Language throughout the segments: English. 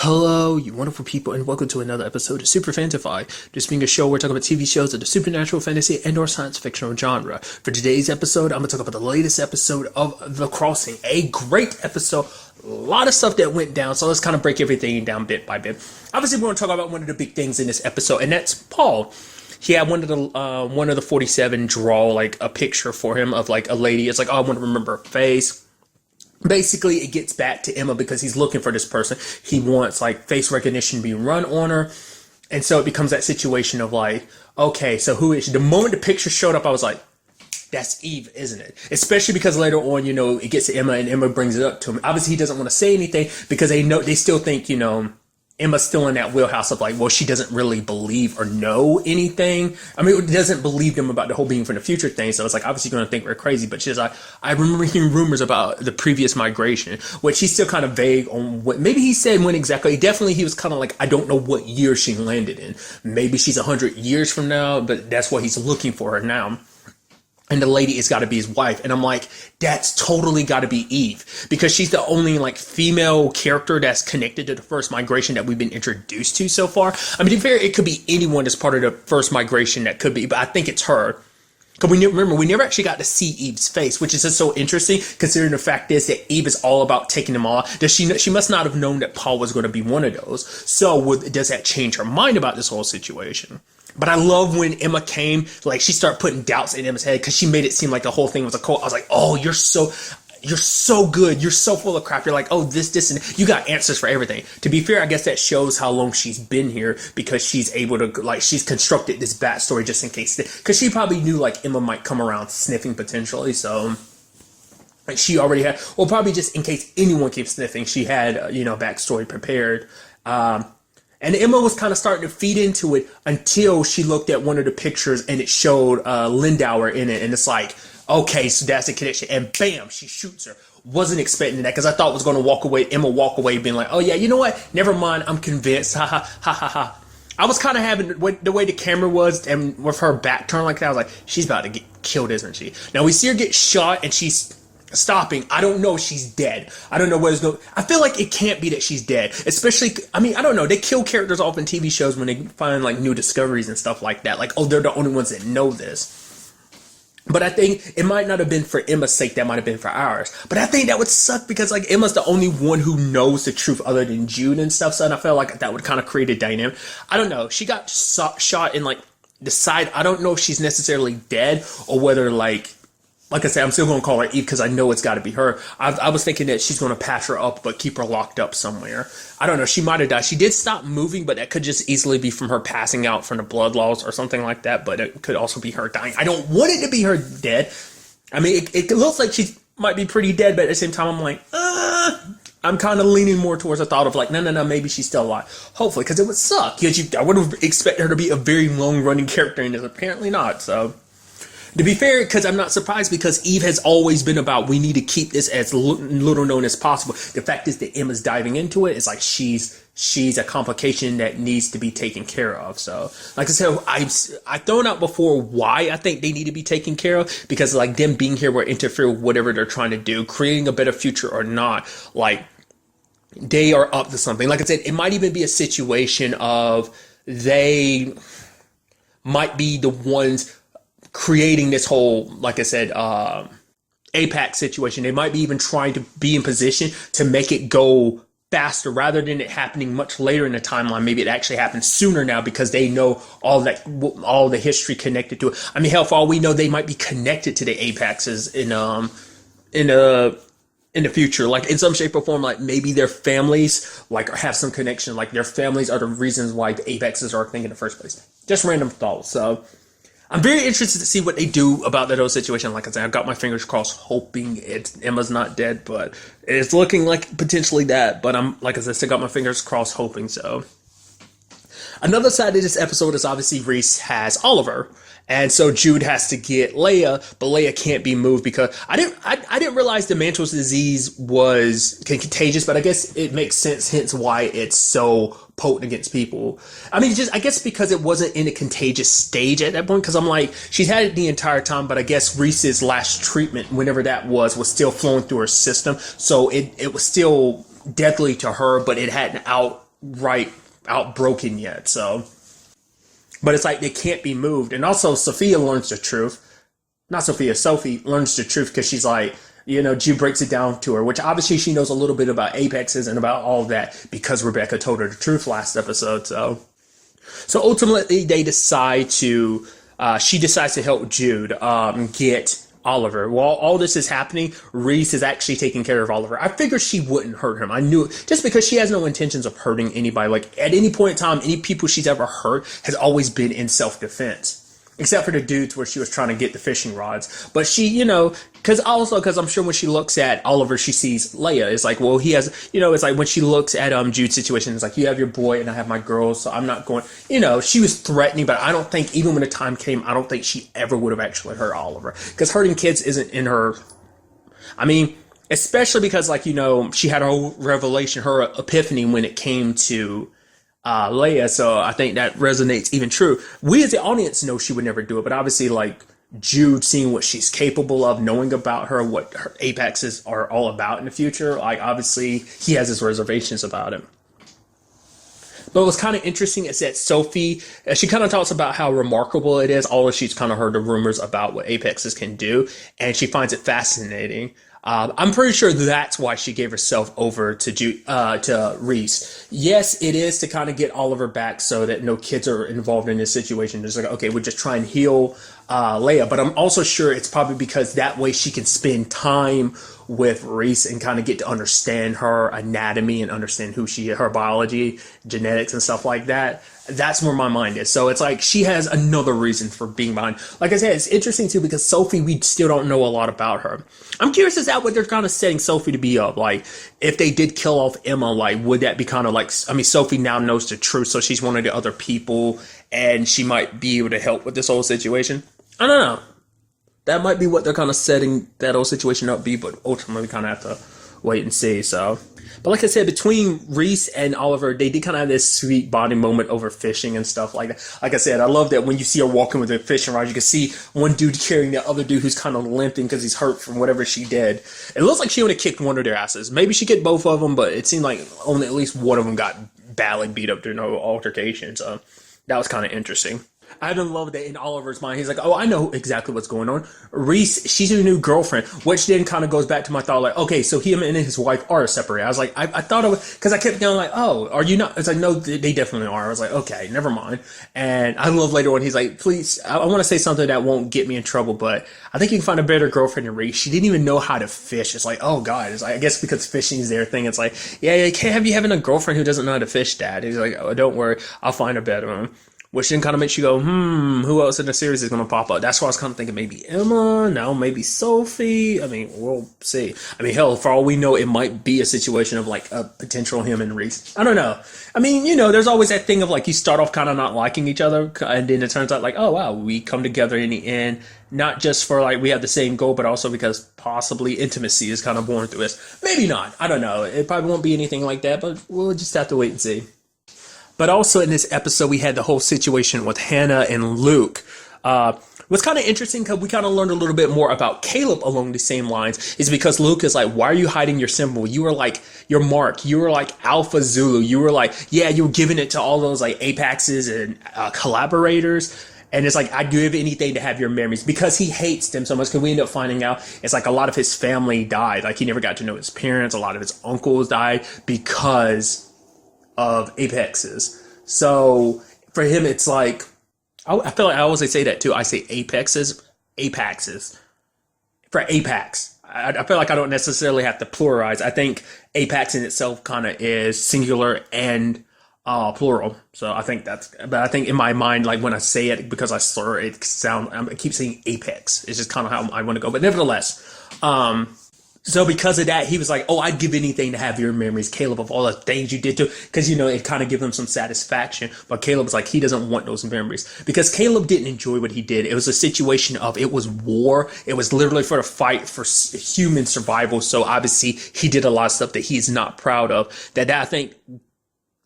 Hello, you wonderful people, and welcome to another episode of Super-Fanta-Fi. This being a show where we're talking about TV shows of the supernatural, fantasy, and/or science fictional genre. For today's episode, I'm going to talk about the latest episode of The Crossing. A great episode, a lot of stuff that went down, so let's kind of break everything down bit by bit. Obviously, we're going to talk about one of the big things in this episode, and that's Paul. He had one of the 47 draw like a picture for him of like a lady. It's like, oh, I want to remember her face. Basically, it gets back to Emma because he's looking for this person. He wants like face recognition being run on her. And so it becomes that situation of like, okay, so who is she? The moment the picture showed up, I was like, that's Eve, isn't it? Especially because later on, it gets to Emma and Emma brings it up to him. Obviously, he doesn't want to say anything because they still think, Emma's still in that wheelhouse of like, well, she doesn't really believe or know anything. I mean, it doesn't believe them about the whole being from the future thing. So it's like, obviously going to think we're crazy. But she's like, I remember hearing rumors about the previous migration, which he's still kind of vague on what, maybe he said when exactly. Definitely he was kind of like, I don't know what year she landed in. Maybe she's 100 years from now, but that's what he's looking for her now. And the lady has got to be his wife. And I'm like, that's totally got to be Eve. Because she's the only, female character that's connected to the first migration that we've been introduced to so far. I mean, to be fair, it could be anyone that's part of the first migration that could be. But I think it's her. Because we never actually got to see Eve's face, which is just so interesting, considering the fact is that Eve is all about taking them all. She must not have known that Paul was going to be one of those. So does that change her mind about this whole situation? But I love when Emma came, she started putting doubts in Emma's head because she made it seem like the whole thing was a cult. I was like, oh, you're so good. You're so full of crap. You're like, oh, this, and you got answers for everything. To be fair, I guess that shows how long she's been here because she's able to, she's constructed this backstory just in case. Because she probably knew, Emma might come around sniffing potentially. So, she already had, well, probably just in case anyone keeps sniffing, she had, backstory prepared. And Emma was kind of starting to feed into it until she looked at one of the pictures and it showed Lindauer in it. And it's like, okay, so that's the connection. And bam, she shoots her. Wasn't expecting that because I thought was going to Emma walk away being like, oh yeah, you know what? Never mind. I'm convinced. Ha ha ha ha ha. I was kind of having the way the camera was and with her back turned like that. I was like, she's about to get killed, isn't she? Now we see her get shot and she's stopping. I don't know if she's dead. I don't know where it's going. I feel like it can't be that she's dead. Especially, I mean, I don't know. They kill characters off in TV shows when they find new discoveries and stuff like that. Oh, they're the only ones that know this. But I think it might not have been for Emma's sake. That might have been for ours. But I think that would suck because Emma's the only one who knows the truth other than Jude and stuff. So I felt like that would kind of create a dynamic. I don't know. She got shot in the side. I don't know if she's necessarily dead or whether like I said, I'm still going to call her Eve because I know it's got to be her. I was thinking that she's going to patch her up but keep her locked up somewhere. I don't know. She might have died. She did stop moving, but that could just easily be from her passing out from the blood loss or something like that. But it could also be her dying. I don't want it to be her dead. I mean, it looks like she might be pretty dead, but at the same time, I'm like, I'm kind of leaning more towards the thought of no, maybe she's still alive. Hopefully, because it would suck. I would have expected her to be a very long-running character, and it's apparently not, so... To be fair, because I'm not surprised because Eve has always been about we need to keep this as little known as possible. The fact is that Emma's diving into it. It's like she's a complication that needs to be taken care of. So, like I said, I've thrown out before why I think they need to be taken care of because them being here will interfere with whatever they're trying to do, creating a better future or not. They are up to something. Like I said, it might even be a situation of they might be the ones creating this whole, like I said, APAC situation. They might be even trying to be in position to make it go faster rather than it happening much later in the timeline. Maybe it actually happens sooner now because they know all the history connected to it. I mean, hell, for all we know, they might be connected to the Apaxes in the future, in some shape or form, maybe their families, have some connection, their families are the reasons why the Apexes are a thing in the first place. Just random thoughts. So I'm very interested to see what they do about that whole situation. Like I said, I've got my fingers crossed, hoping Emma's not dead, but it's looking like potentially that. But like I said, still got my fingers crossed, hoping so. Another side of this episode is obviously Reese has Oliver. And so Jude has to get Leia, but Leia can't be moved because I didn't realize the Mantle's disease was contagious, but I guess it makes sense, hence why it's so potent against people. I mean, I guess because it wasn't in a contagious stage at that point, because I'm like, she's had it the entire time, but I guess Reese's last treatment, whenever that was still flowing through her system. So it was still deadly to her, but it hadn't right out broken yet. So, but it's like they can't be moved. And also Sophie learns the truth. Sophie learns the truth because she's like, Jude breaks it down to her, which obviously she knows a little bit about apexes and about all of that because Rebecca told her the truth last episode. So ultimately they decide to, she decides to help Jude get Oliver. While all this is happening, Reese is actually taking care of Oliver. I figured she wouldn't hurt him. I knew it, just because she has no intentions of hurting anybody. Like, at any point in time, any people she's ever hurt has always been in self-defense. Except for the dudes where she was trying to get the fishing rods. But she, because I'm sure when she looks at Oliver, she sees Leia. It's like, well, he has, it's like when she looks at Jude's situation, it's like, you have your boy and I have my girl, so I'm not going, she was threatening, but I don't think, even when the time came, I don't think she ever would have actually hurt Oliver. Because hurting kids isn't in her, especially because, she had her whole revelation, her epiphany when it came to Leia, so I think that resonates even true. We as the audience know she would never do it, but obviously, Jude seeing what she's capable of, knowing about her, what her apexes are all about in the future, obviously he has his reservations about it. But what's kind of interesting is that Sophie, she kind of talks about how remarkable it is, although she's kind of heard the rumors about what apexes can do, and she finds it fascinating. I'm pretty sure that's why she gave herself over to Reese. Yes, it is to kind of get Oliver back so that no kids are involved in this situation. It's like, okay, we'll just try and heal Leia. But I'm also sure it's probably because that way she can spend time with Reese and kind of get to understand her anatomy and understand who she is, her biology, genetics, and stuff like that. That's where my mind is. So it's like she has another reason for being behind. Like I said, it's interesting too because Sophie, we still don't know a lot about her. I'm curious as to what they're kind of setting Sophie to be of. Like, if they did kill off Emma, would that be kind of Sophie now knows the truth, so she's one of the other people, and she might be able to help with this whole situation. I don't know. That might be what they're kind of setting that whole situation up to be, but ultimately we kind of have to wait and see. So, but like I said, between Reese and Oliver, they did kind of have this sweet bonding moment over fishing and stuff like that. Like I said, I love that when you see her walking with a fishing rod, you can see one dude carrying the other dude who's kind of limping because he's hurt from whatever she did. It looks like she only kicked one of their asses. Maybe she kicked both of them, but it seemed like only at least one of them got badly beat up during no altercation. So that was kind of interesting. I even love that in Oliver's mind, he's like, oh, I know exactly what's going on. Reese, she's your new girlfriend, which then kind of goes back to my thought, okay, so him and his wife are separated. I was like, I thought of it, because I kept going oh, are you not? It's like, no, they definitely are. I was like, okay, never mind. And I love later on, he's like, please, I want to say something that won't get me in trouble, but I think you can find a better girlfriend than Reese. She didn't even know how to fish. It's like, oh, God. It's like, I guess because fishing is their thing. It's like, yeah, you can't have you having a girlfriend who doesn't know how to fish, Dad. He's like, oh, don't worry, I'll find a better one. Which then kind of makes you go, who else in the series is going to pop up? That's why I was kind of thinking maybe Emma, no, maybe Sophie. We'll see. Hell, for all we know, it might be a situation of a potential him and Reese. I don't know. There's always that thing of you start off kind of not liking each other, and then it turns out oh wow, we come together in the end, not just for we have the same goal, but also because possibly intimacy is kind of born through this. Maybe not. I don't know. It probably won't be anything like that, but we'll just have to wait and see. But also in this episode, we had the whole situation with Hannah and Luke. What's kind of interesting, because we kind of learned a little bit more about Caleb along the same lines, is because Luke is like, why are you hiding your symbol? You were your mark. You were Alpha Zulu. You were you were giving it to all those apexes and collaborators. And it's I'd give anything to have your memories, because he hates them so much. Because we end up finding out it's a lot of his family died. He never got to know his parents. A lot of his uncles died because of apexes. So for him, it's I feel I always say that too. I say apexes for apex. I feel I don't necessarily have to pluralize. I think apex in itself kind of is singular and plural. So I think but I think in my mind, when I say it, because I slur it, I keep saying apex. It's just kind of how I want to go. But nevertheless, so because of that, he was like, oh, I'd give anything to have your memories, Caleb, of all the things you did to, because, it kind of gives him some satisfaction. But Caleb was he doesn't want those memories, because Caleb didn't enjoy what he did. It was a situation of, it was war. It was literally for the fight for human survival. So obviously he did a lot of stuff that he's not proud of. That I think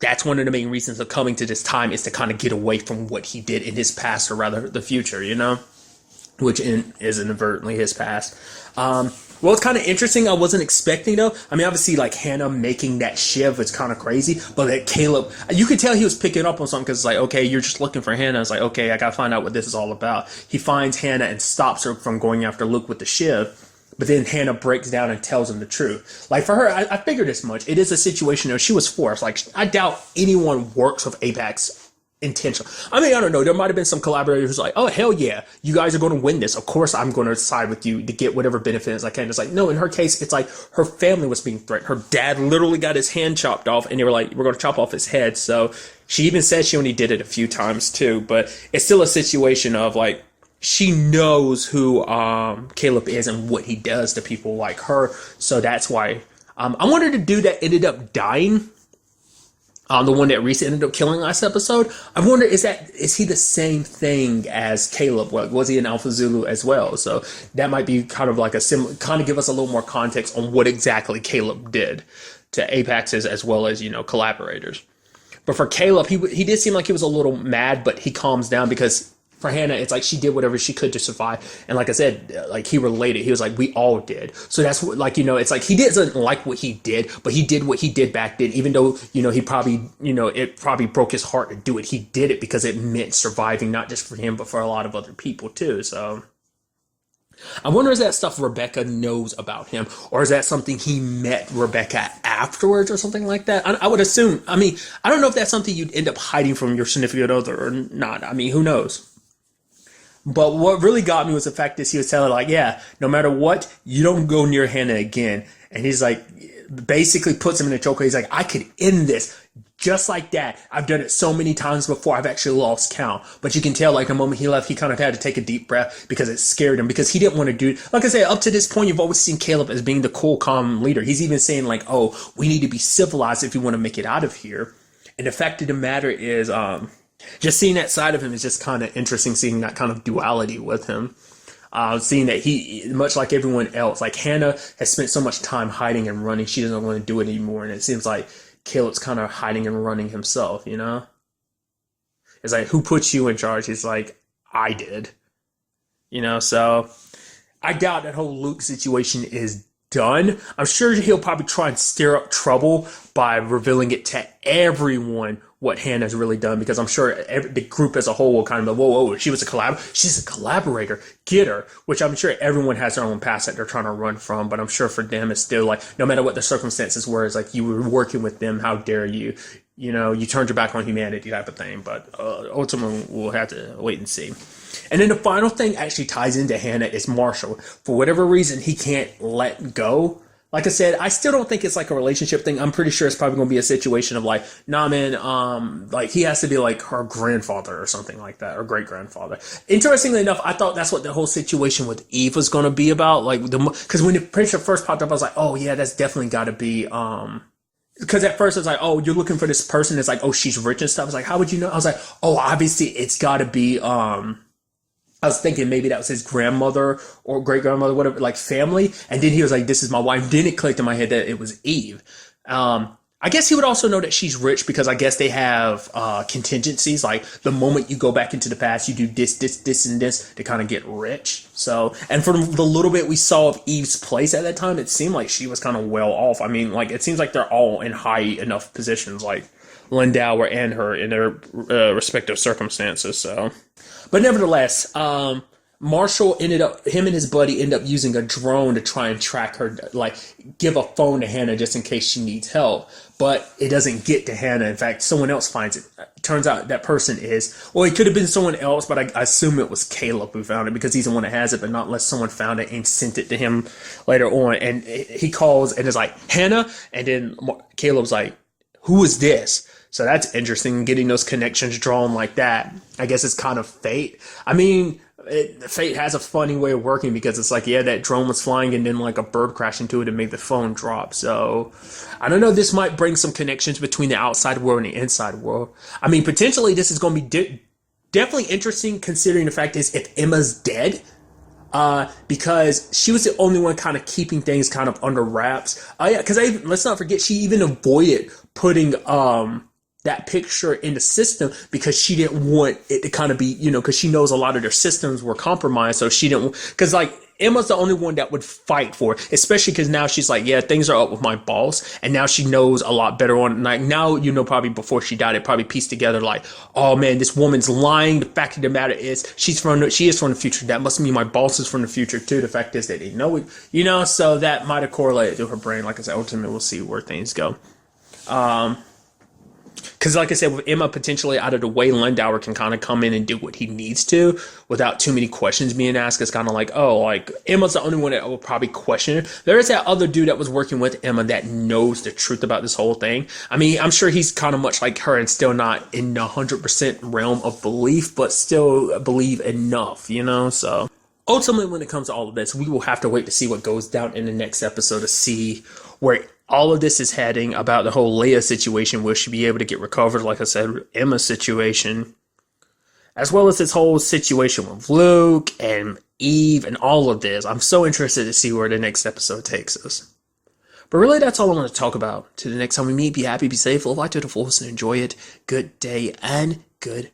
that's one of the main reasons of coming to this time, is to kind of get away from what he did in his past, or rather the future, which is inadvertently his past. Well, it's kind of interesting. I wasn't expecting though. I mean, obviously, like Hannah making that shiv is kind of crazy, but that Caleb, you could tell he was picking up on something because it's like, okay, you're just looking for Hannah. It's like, okay, I gotta find out what this is all about. He finds Hannah and stops her from going after Luke with the shiv. But then Hannah breaks down and tells him the truth. Like for her, I figured as much. It is a situation where she was forced. Like I doubt anyone works with Apex intentional. I mean, I don't know. There might have been some collaborators who's like, oh, hell yeah, you guys are going to win this. Of course, I'm going to side with you to get whatever benefits I can. It's like, no, in her case, it's like her family was being threatened. Her dad literally got his hand chopped off and they were like, we're going to chop off his head. So she even said she only did it a few times too. But it's still a situation of like, she knows who Caleb is and what he does to people like her. So that's why I wanted to do that ended up dying. The one that Reese ended up killing last episode. I wonder, is he the same thing as Caleb? Was he an Alpha Zulu as well? So that might be kind of like a similar, kind of give us a little more context on what exactly Caleb did to Apexes as well as, collaborators. But for Caleb, he did seem like he was a little mad, but he calms down because for Hannah, it's like she did whatever she could to survive. And like I said, like he related. He was like, we all did. So that's what, like, it's like he doesn't like what he did, but he did what he did back then. Even though, he probably, it probably broke his heart to do it. He did it because it meant surviving, not just for him, but for a lot of other people too. So I wonder, is that stuff Rebecca knows about him? Or is that something he met Rebecca afterwards or something like that? I would assume. I mean, I don't know if that's something you'd end up hiding from your significant other or not. I mean, who knows? But what really got me was the fact that he was telling, like, yeah, no matter what, you don't go near Hannah again. And he's like, basically puts him in a chokehold. He's like, I could end this just like that. I've done it so many times before, I've actually lost count. But you can tell, like, the moment he left, he kind of had to take a deep breath because it scared him. Because he didn't want to do, like I said, up to this point, you've always seen Caleb as being the cool, calm leader. He's even saying, like, oh, we need to be civilized if we want to make it out of here. And the fact of the matter is, just seeing that side of him is just kind of interesting, seeing that kind of duality with him. Seeing that he, much like everyone else, like Hannah has spent so much time hiding and running, she doesn't want to do it anymore. And it seems like Caleb's kind of hiding and running himself, It's like, who put you in charge? He's like, I did. So I doubt that whole Luke situation is done. I'm sure he'll probably try and stir up trouble by revealing it to everyone what Hannah's really done, because I'm sure the group as a whole will kind of go, whoa, she's a collaborator, get her, which I'm sure everyone has their own past that they're trying to run from, but I'm sure for them it's still like, no matter what the circumstances were, it's like, you were working with them, how dare you, you turned your back on humanity type of thing, but ultimately we'll have to wait and see. And then the final thing actually ties into Hannah is Marshall. For whatever reason, he can't let go. Like I said, I still don't think it's like a relationship thing. I'm pretty sure it's probably going to be a situation of like, nah, man, like he has to be like her grandfather or something like that, or great grandfather. Interestingly enough, I thought that's what the whole situation with Eve was going to be about. Like, because when the picture first popped up, I was like, oh yeah, that's definitely got to be, because at first it's like, oh, you're looking for this person. It's like, oh, she's rich and stuff. I was like, how would you know? I was like, oh, obviously it's got to be, I was thinking maybe that was his grandmother or great grandmother, whatever, like family. And then he was like, this is my wife. Then it clicked in my head that it was Eve. I guess he would also know that she's rich because I guess they have contingencies. Like the moment you go back into the past, you do this, and this to kind of get rich. So, and from the little bit we saw of Eve's place at that time, it seemed like she was kind of well off. I mean, like it seems like they're all in high enough positions, like Lindauer and her in their respective circumstances. So. But nevertheless, Marshall him and his buddy end up using a drone to try and track her, like give a phone to Hannah just in case she needs help. But it doesn't get to Hannah. In fact, someone else finds it. Turns out that person it could have been someone else, but I assume it was Caleb who found it because he's the one that has it, but not unless someone found it and sent it to him later on. And he calls and is like, Hannah? And then Caleb's like, who is this? So that's interesting, getting those connections drawn like that. I guess it's kind of fate. I mean, fate has a funny way of working because it's like, yeah, that drone was flying and then like a bird crashed into it and made the phone drop. So I don't know. This might bring some connections between the outside world and the inside world. I mean, potentially this is going to be definitely interesting considering the fact is if Emma's dead, because she was the only one kind of keeping things kind of under wraps. Yeah, because let's not forget, she even avoided putting, that picture in the system because she didn't want it to kind of be, because she knows a lot of their systems were compromised. So she didn't, because like Emma's the only one that would fight for it, especially because now she's like, yeah, things are up with my boss, and now she knows a lot better on, like, now, you know, probably before she died, it probably pieced together, like, oh man, this woman's lying. The fact of the matter is, she is from the future. That must mean my boss is from the future too. The fact is they didn't know it, you know, so that might have correlated to her brain. Like I said, ultimately we'll see where things go. Because like I said, with Emma potentially out of the way, Lindauer can kind of come in and do what he needs to without too many questions being asked. It's kind of like, oh, like Emma's the only one that will probably question it. There is that other dude that was working with Emma that knows the truth about this whole thing. I mean, I'm sure he's kind of much like her and still not in the 100% realm of belief, but still believe enough, you know? So ultimately, when it comes to all of this, we will have to wait to see what goes down in the next episode to see where all of this is heading, about the whole Leia situation. Will she be able to get recovered? Like I said, Emma's situation, as well as this whole situation with Luke and Eve and all of this. I'm so interested to see where the next episode takes us. But really, that's all I want to talk about. Till the next time we meet, be happy, be safe, live life to the fullest, and enjoy it. Good day and good